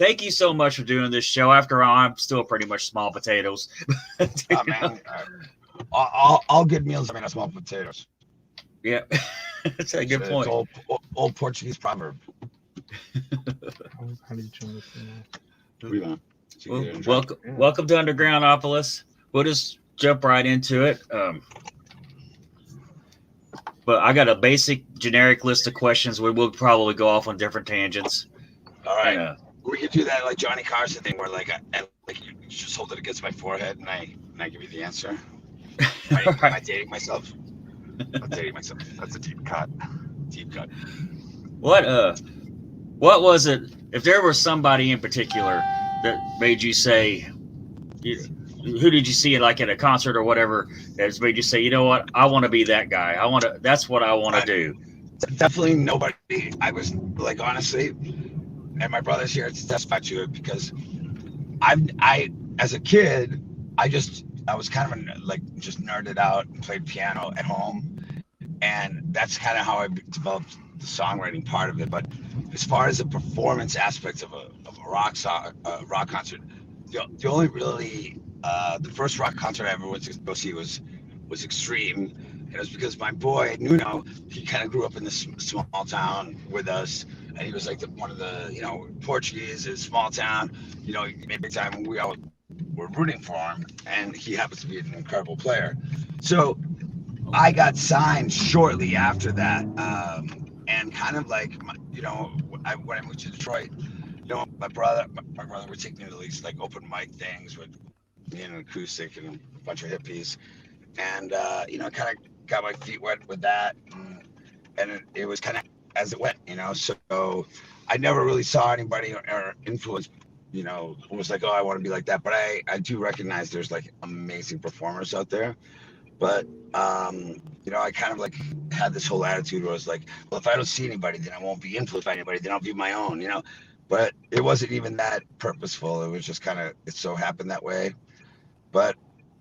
thank you so much for doing this show. After all, I'm still pretty much small potatoes. Oh man, all good meals are made of small potatoes. Yeah, that's a good It's point. old Portuguese proverb. How do you join us in that? What do you want? So you Well, get a drink? welcome, Yeah. welcome to Undergroundopolis. We'll just jump right into it. But I got a basic, generic list of questions. We will probably go off on different tangents. All And right. We could do that like Johnny Carson thing, where like you just hold it against my forehead, and I give you the answer. all Am I right. dating myself? I'm dating myself. That's a deep cut. Deep cut. What what was it? If there was somebody in particular that made you say, you, who did you see like at a concert or whatever that's made you say, you know what, I want to be that guy. I want to. That's what I want to Uh, do. Definitely nobody. I was like honestly, and my brother's here to testify to it because I as a kid, I was kind of like just nerded out and played piano at home, and that's kind of how I developed the songwriting part of it. But as far as the performance aspect of a rock song, rock concert, the only really the first rock concert I ever went to go see was Extreme, and it was because my boy Nuno, he kind of grew up in this small town with us, and he was like one of the Portuguese in a small town, he made big time, and we all were rooting for him, and he happens to be an incredible player. So I got signed shortly after that, and kind of like when I moved to Detroit, my brother would take me to these like open mic things with me and an acoustic and a bunch of hippies, and kind of got my feet wet with that, and it was kind of as it went, So I never really saw anybody or influenced, who was like, oh, I want to be like that. But I do recognize there's like amazing performers out there, but I kind of like had this whole attitude where I was like, well, if I don't see anybody, then I won't be influenced by anybody. Then I'll be my own. But it wasn't even that purposeful. It was just kind of it so happened that way. But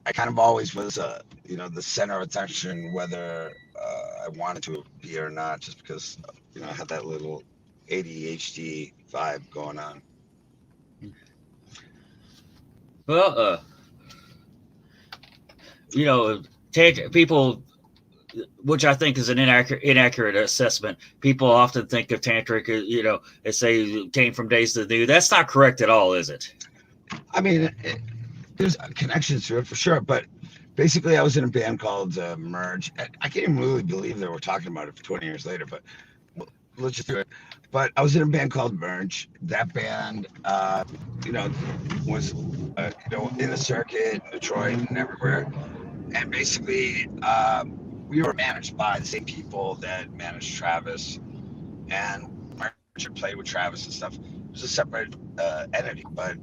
I kind of always was, the center of attention, whether I wanted to be or not, just because I had that little ADHD vibe going on. Well, you know, people, which I think is an inaccurate assessment. People often think of tantric, they say it came from Days to the New. That's not correct at all, is it? I mean, there's connections to it for sure, but basically, I was in a band called Merge. I can't even really believe that we're talking about it for 20 years later, but let's just do it. But I was in a band called Merge. That band, you know, was, in the circuit in Detroit and everywhere. And basically, we were managed by the same people that managed Travis, and Merge had played with Travis and stuff. It was a separate entity, but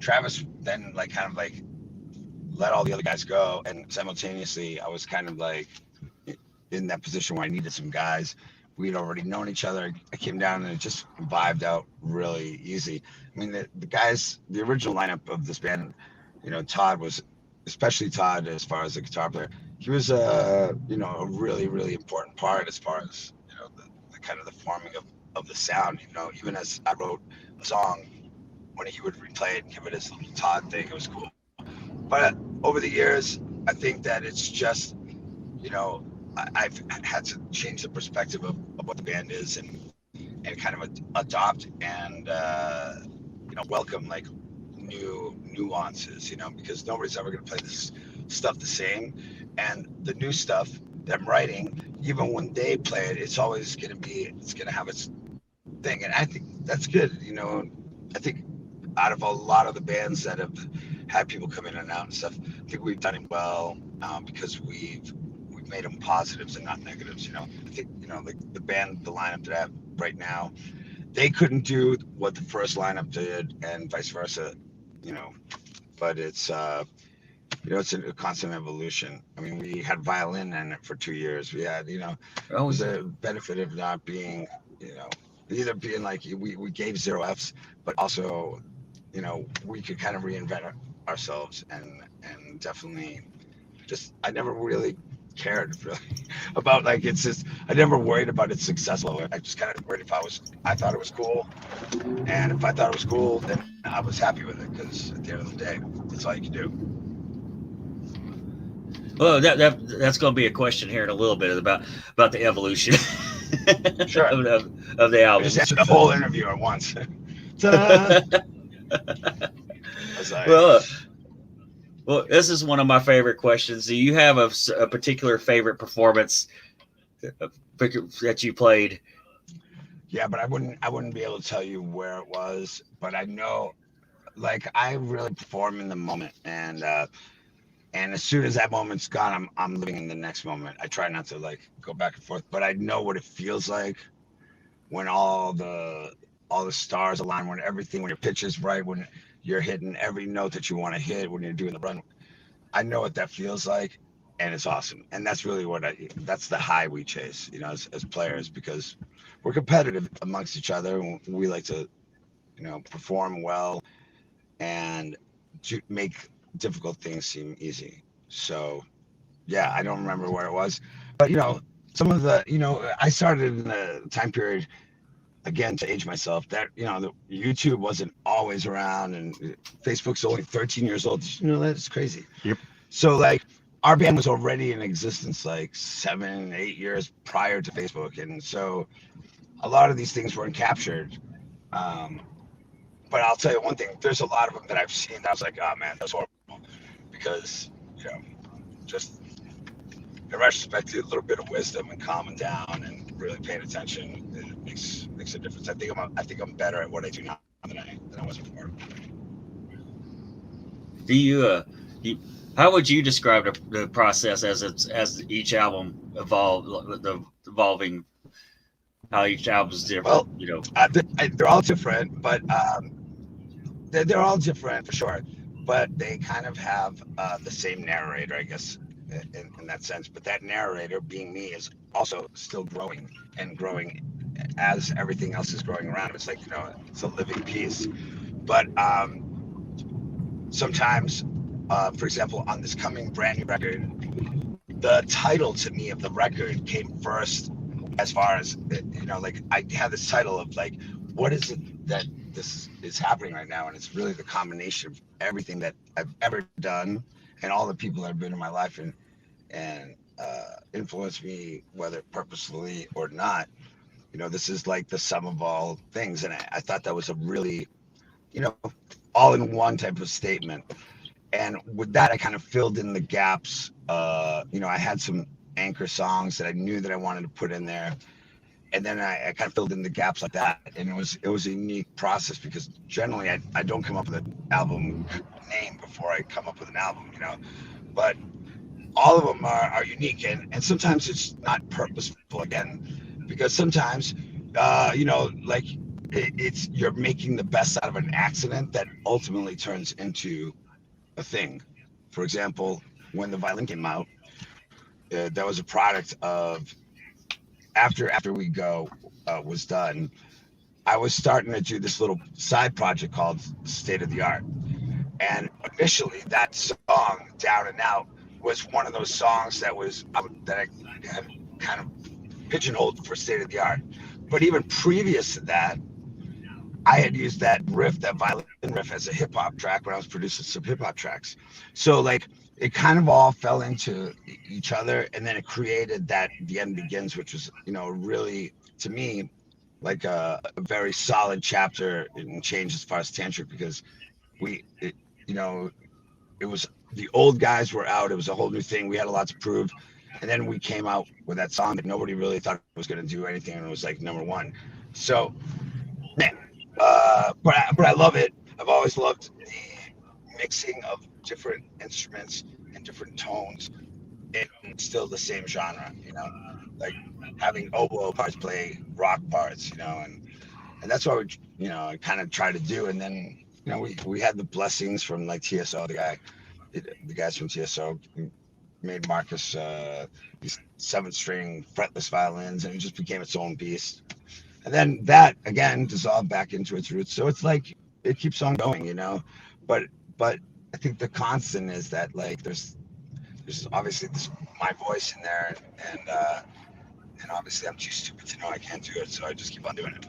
Travis then like kind of like let all the other guys go, and simultaneously I was kind of like in that position where I needed some guys. We'd already known each other. I came down and it just vibed out really easy. I mean, the guys, the original lineup of this band, Todd was, especially Todd, as far as the guitar player, he was a really really important part as far as the kind of the forming of the sound. Even as I wrote a song, when he would replay it and give it his little Todd thing, it was cool. But over the years, I think that it's just, you know, I've had to change the perspective of what the band is, and kind of adopt and, welcome like new nuances, because nobody's ever going to play this stuff the same. And the new stuff that I'm writing, even when they play it, it's going to have its thing. And I think that's good. I think out of a lot of the bands that have had people come in and out and stuff, I think we've done it well, because we've made them positives and not negatives. I think like the lineup that I have right now, they couldn't do what the first lineup did, and vice versa. You know, but it's a constant evolution. I mean, we had violin in it for 2 years. We had, it Oh, was a benefit of not being, you know, either being like we gave zero Fs, but also, we could kind of reinvent ourselves, and definitely just I never really cared really about like it's just I never worried about its success level. I just kind of worried if I thought it was cool, and if I thought it was cool, then I was happy with it because at the end of the day, that's all you can do. Well, that's going to be a question here in a little bit about the evolution Sure. of the I just albums. answered the whole interview at once. Ta-da! I was like, well, well, this is one of my favorite questions. Do you have a particular favorite performance that you played? yeah, but I wouldn't be able to tell you where it was, but I know like I really perform in the moment, and as soon as that moment's gone, I'm living in the next moment. I try not to like go back and forth, but I know what it feels like when all the stars align, when your pitch is right, when you're hitting every note that you want to hit, when you're doing the run. I know what that feels like, and it's awesome. And that's really that's the high we chase, as players, because we're competitive amongst each other. And we like to, perform well and to make difficult things seem easy. So yeah, I don't remember where it was, but some of the, I started in a time period again to age myself that the YouTube wasn't always around, and Facebook's only 13 years old. That's crazy. Yep. So like our band was already in existence like 7, 8 years prior to Facebook, and so a lot of these things weren't captured. Um, but I'll tell you one thing: there's a lot of them that I've seen that I was like, oh man, that's horrible, because you know just in retrospect, a little bit of wisdom and calming down and really paying attention, it makes a difference. I think I'm better at what I do now than I was before. Do you how would you describe the process as each album evolving? How each album's different, Well, they're all different, but they're all different for sure. But they kind of have the same narrator, I guess, in that sense. But that narrator, being me, is also still growing and growing as everything else is growing around. It's like it's a living piece. But sometimes, for example, on this coming brand new record, the title to me of the record came first, as far as like I have this title of like, what is it that this is happening right now, and it's really the combination of everything that I've ever done and all the people that have been in my life and influenced me, whether purposefully or not. This is like the sum of all things, and I thought that was a really you know all in one type of statement. And with that, I kind of filled in the gaps. I had some anchor songs that I knew that I wanted to put in there, and then I kind of filled in the gaps like that. And it was a unique process, because generally I don't come up with an album name before I come up with an album, but all of them are unique, and sometimes it's not purposeful again, because sometimes like it's you're making the best out of an accident that ultimately turns into a thing. For example, when the violin came out, that was a product of after We Go was done. I was starting to do this little side project called State of the Art, and initially that song Down and Out was one of those songs that I had kind of pigeonholed for State of the Art. But even previous to that, I had used that riff, that violin riff, as a hip hop track when I was producing some hip hop tracks. So like it kind of all fell into each other, and then it created that The End Begins, which was really, to me, like a very solid chapter and change as far as tantric, because we it, you know it was the old guys were out. It was a whole new thing. We had a lot to prove, and then we came out with that song that nobody really thought was going to do anything, and it was like number one. So man, but I love it. I've always loved the mixing of different instruments and different tones in still the same genre, like having oboe parts play rock parts, and that's what I kind of try to do. And then, we had the blessings from like TSO, the guys from TSO made Marcus these 7-string fretless violins, and it just became its own beast. And then that again dissolved back into its roots. So it's like it keeps on going, but I think the constant is that like there's there's obviously my voice in there, and obviously I'm too stupid to know I can't do it, so I just keep on doing it.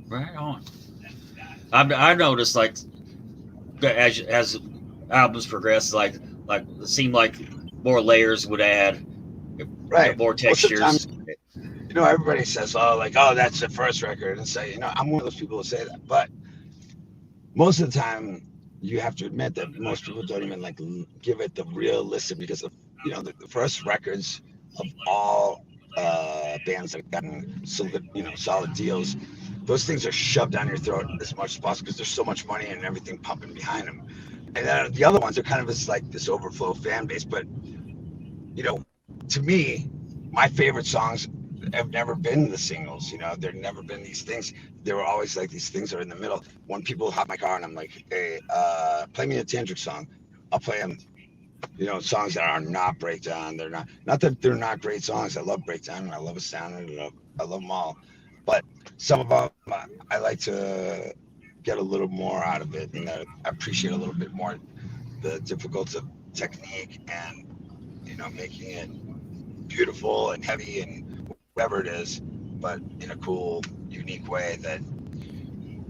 Right on. I noticed like as albums progress, like it seemed like more layers would add, Right. more Well, sometimes textures. everybody says, oh, like, oh, that's the first record, and say, I'm one of those people who say that, but most of the time you have to admit that most people don't even like give it the real listen, because of the first records of all bands that have gotten solid deals, those things are shoved down your throat as much as possible because there's so much money and everything pumping behind them. And then the other ones are kind of this overflow fan base. But to me, my favorite songs have never been the singles. They've never been these things. They were always like these things that are in the middle. When people hop my car and I'm like, hey, play me a tantric song, I'll play them. Songs that are not breakdown. They're not that they're not great songs. I love breakdown and I love a sound and I love them all. But some of them I like to get a little more out of it, and I appreciate a little bit more the difficulty of technique, and making it beautiful and heavy and whatever it is, but in a cool, unique way that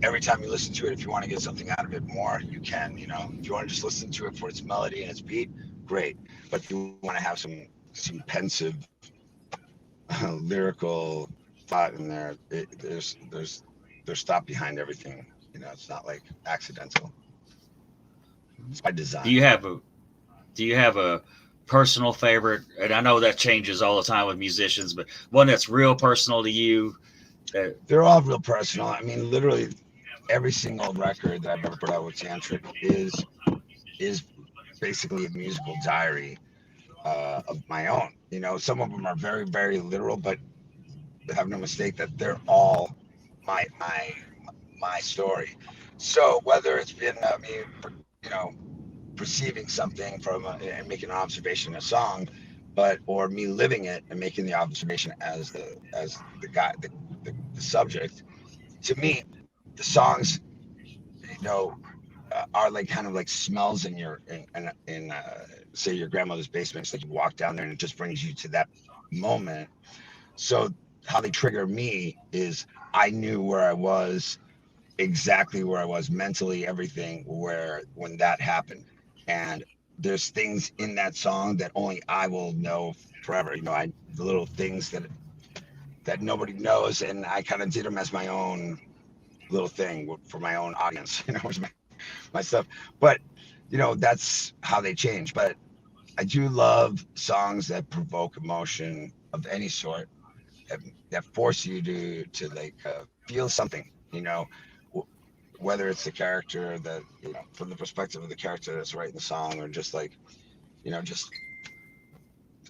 every time you listen to it, if you want to get something out of it more, you can. If you want to just listen to it for its melody and its beat, great. But if you want to have some pensive lyrical thought in there, there's thought behind everything. It's not like accidental. It's by Do you design. have a Do you have a personal favorite? And I know that changes all the time with musicians, but one that's real personal to you. That They're all real personal. I mean, literally every single record that I've ever put out with Tantric is basically a musical diary of my own. Some of them are very, very literal, but have no mistake that they're all my story. So whether it's been me, you know, perceiving something and making an observation in a song, or me living it and making the observation as the guy, the subject. To me, the songs, you know, are like kind of like smells in say your grandmother's basement. It's like you walk down there and it just brings you to that moment. So how they trigger me is I knew where I was, exactly where I was mentally, everything where when that happened. And there's things in that song that only I will know forever. The little things that nobody knows, and I kind of did them as my own little thing for my own audience, my stuff. But that's how they change. But I do love songs that provoke emotion of any sort, that force you to like feel something. Whether it's the character that from the perspective of the character that's writing the song, or just like just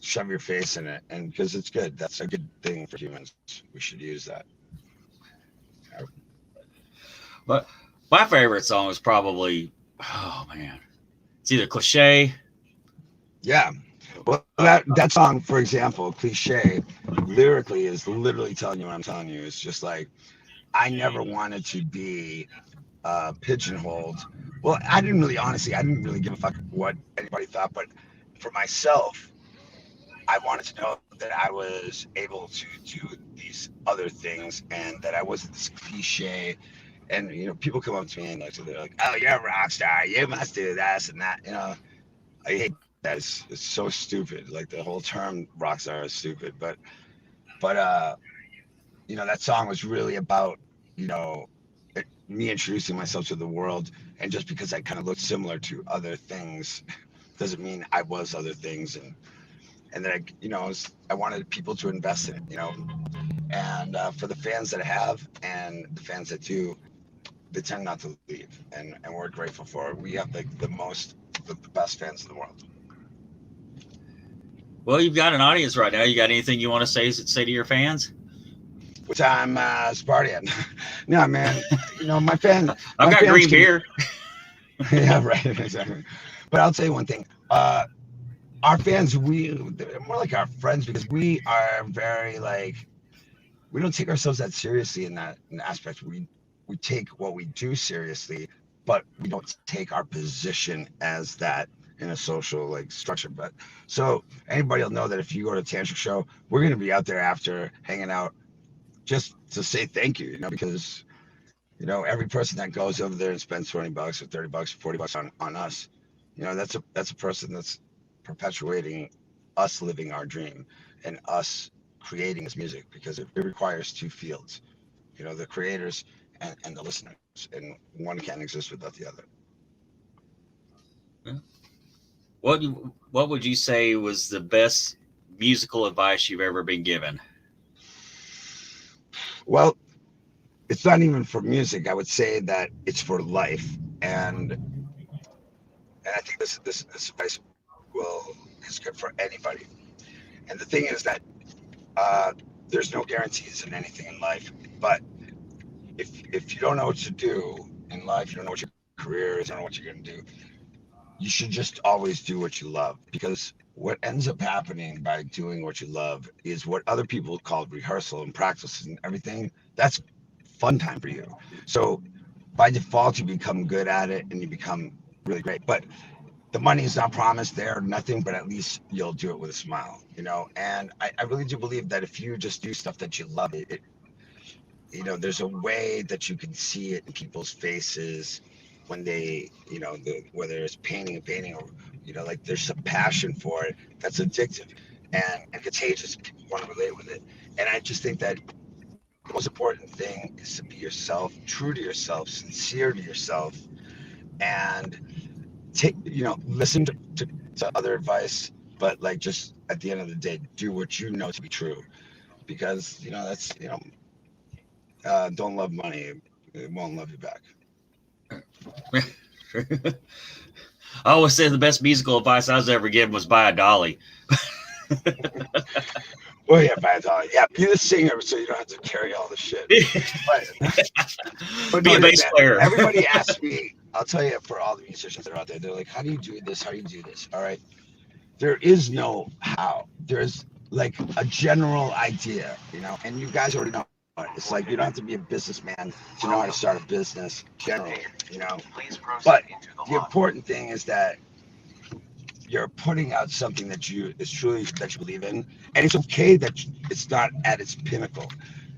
shove your face in it, and because it's good. That's a good thing for humans. We should use that. but my favorite song is probably, oh man, it's either Cliche. Yeah. Well, Uh, that song, for example, Cliche, lyrically is literally telling you what I'm telling you. It's just like, I never wanted to be pigeonholed. Well, honestly, I didn't really give a fuck what anybody thought, but for myself, I wanted to know that I was able to do these other things, and that I wasn't this cliche. And people come up to me and they're like, "Oh, you're a rock star. You must do this and that." I hate that. It's so stupid. Like, the whole term rock star is stupid. But that song was really about you know me introducing myself to the world, and just because I kind of looked similar to other things doesn't mean I was other things. And then I wanted people to invest in it. And for the fans that have, and the fans that do, they tend not to leave, and we're grateful for it. We have like the best fans in the world. well, you've got an audience right now. You got anything you want to say to your fans? Which I'm Spartan. No, man. My I've my got fans green can. beer. Yeah, right, exactly. But I'll tell you one thing. Our fans, they're more like our friends, because we are very like, we don't take ourselves that seriously in that aspect. We take what we do seriously, but we don't take our position as that. in a social like structure. But so anybody will know that if you go to a tantric show, we're gonna be out there after hanging out just to say thank you, because every person that goes over there and spends $20 or $30 or $40 on us, that's a person that's perpetuating us living our dream and us creating this music, because it requires two fields, the creators and the listeners, and one can't exist without the other. What would you say was the best musical advice you've ever been given? Well, it's not even for music. I would say that it's for life, and I think this advice will is good for anybody. And the thing is that uh, there's no guarantees in anything in life. But if you don't know what to do in life, you don't know what your career is, you don't know what you're gonna do, you should just always do what you love, because what ends up happening by doing what you love is what other people call rehearsal and practice and everything. That's fun time for you. So by default, you become good at it and you become really great. But the money is not promised there, nothing, but at least you'll do it with a smile. And I really do believe that if you just do stuff that you love, there's a way that you can see it in people's faces when they, whether it's painting or, like there's some passion for it that's addictive and contagious. People want to relate with it. And I just think that the most important thing is to be yourself, true to yourself, sincere to yourself, and listen to other advice, but like just at the end of the day, do what you know to be true, because that's don't love money, it won't love you back. I always say the best musical advice I was ever given was buy a dolly. Well, yeah, by the way, yeah, be the singer so you don't have to carry all the shit. But Be no, a bass player. everybody asks me, I'll tell you, for all the musicians that are out there, they're like, how do you do this, how do you do this? All right, there is no how. There's like a general idea, and you guys already know it. It's like you don't have to be a businessman to know how to start a business generally. But the important thing is that you're putting out something that that you believe in, and it's okay that it's not at its pinnacle.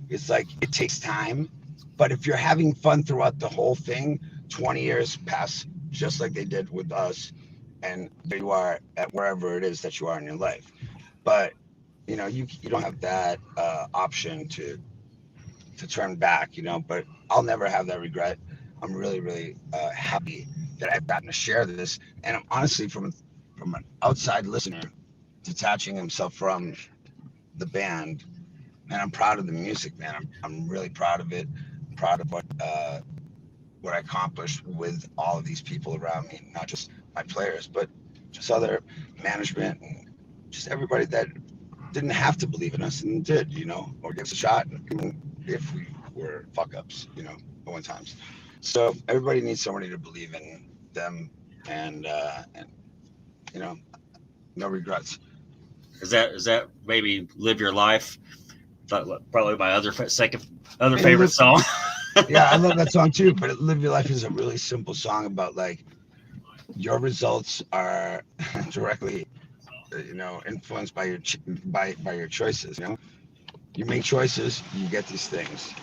It's like it takes time, but if you're having fun throughout the whole thing, 20 years pass just like they did with us, and there you are at wherever it is that you are in your life. But you don't have that option to turn back. But I'll never have that regret. I'm really, really happy that I've gotten to share this, and I'm honestly from an outside listener detaching himself from the band. And I'm proud of the music, man. I'm really proud of it. I'm proud of what I accomplished with all of these people around me, not just my players, but just other management and just everybody that didn't have to believe in us and did, or give us a shot, even if we were fuck ups, at one times. So everybody needs somebody to believe in them, and you know, no regrets. Is that maybe live your life? Probably my other And favorite song. yeah, I love that song too. But "Live Your Life" is a really simple song about like your results are directly, influenced by your by your choices. You make choices, you get these things.